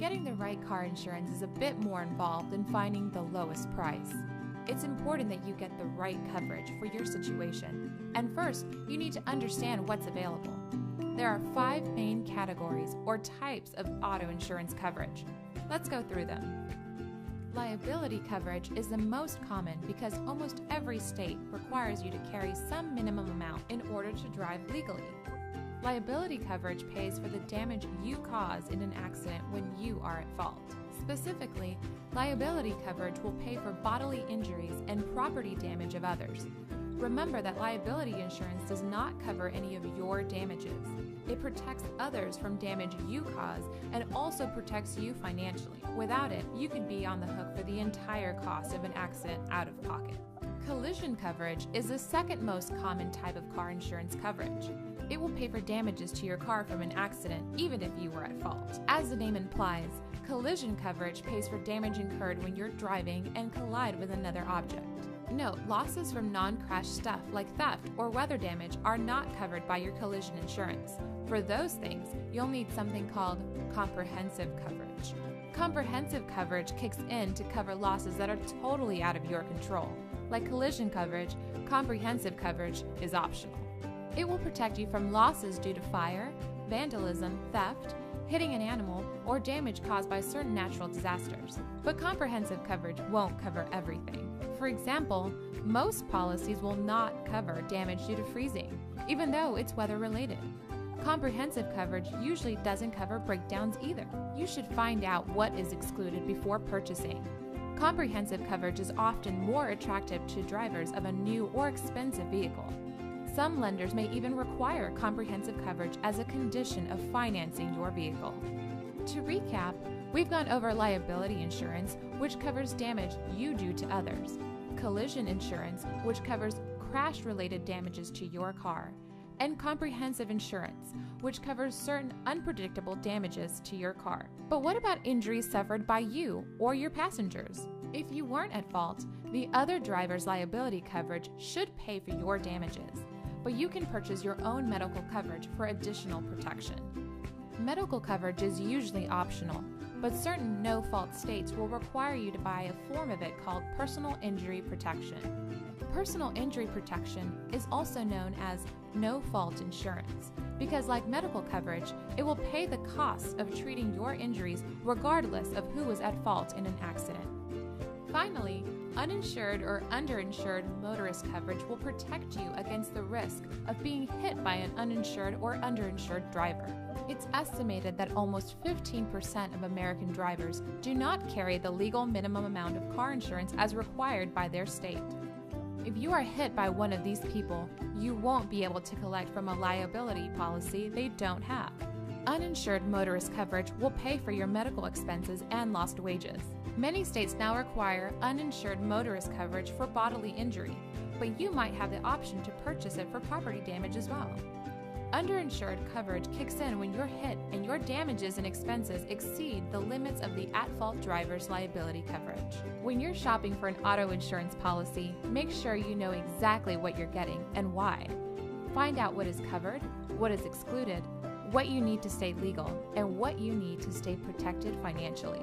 Getting the right car insurance is a bit more involved than finding the lowest price. It's important that you get the right coverage for your situation, and first, you need to understand what's available. There are 5 main categories or types of auto insurance coverage. Let's go through them. Liability coverage is the most common because almost every state requires you to carry some minimum amount in order to drive legally. Liability coverage pays for the damage you cause in an accident when you are at fault. Specifically, liability coverage will pay for bodily injuries and property damage of others. Remember that liability insurance does not cover any of your damages. It protects others from damage you cause and also protects you financially. Without it, you could be on the hook for the entire cost of an accident out of pocket. Collision coverage is the second most common type of car insurance coverage. It will pay for damages to your car from an accident, even if you were at fault. As the name implies, collision coverage pays for damage incurred when you're driving and collide with another object. Note, losses from non-crash stuff like theft or weather damage are not covered by your collision insurance. For those things, you'll need something called comprehensive coverage. Comprehensive coverage kicks in to cover losses that are totally out of your control. Like collision coverage, comprehensive coverage is optional. It will protect you from losses due to fire, vandalism, theft, hitting an animal, or damage caused by certain natural disasters. But comprehensive coverage won't cover everything. For example, most policies will not cover damage due to freezing, even though it's weather-related. Comprehensive coverage usually doesn't cover breakdowns either. You should find out what is excluded before purchasing. Comprehensive coverage is often more attractive to drivers of a new or expensive vehicle. Some lenders may even require comprehensive coverage as a condition of financing your vehicle. To recap, we've gone over liability insurance, which covers damage you do to others, collision insurance, which covers crash-related damages to your car, and comprehensive insurance, which covers certain unpredictable damages to your car. But what about injuries suffered by you or your passengers? If you weren't at fault, the other driver's liability coverage should pay for your damages, but you can purchase your own medical coverage for additional protection. Medical coverage is usually optional, but certain no-fault states will require you to buy a form of it called personal injury protection. Personal injury protection is also known as no-fault insurance because, like medical coverage, it will pay the costs of treating your injuries regardless of who was at fault in an accident. Finally, uninsured or underinsured motorist coverage will protect you against the risk of being hit by an uninsured or underinsured driver. It's estimated that almost 15% of American drivers do not carry the legal minimum amount of car insurance as required by their state. If you are hit by one of these people, you won't be able to collect from a liability policy they don't have. Uninsured motorist coverage will pay for your medical expenses and lost wages. Many states now require uninsured motorist coverage for bodily injury, but you might have the option to purchase it for property damage as well. Underinsured coverage kicks in when you're hit and your damages and expenses exceed the limits of the at-fault driver's liability coverage. When you're shopping for an auto insurance policy, make sure you know exactly what you're getting and why. Find out what is covered, what is excluded, what you need to stay legal, and what you need to stay protected financially.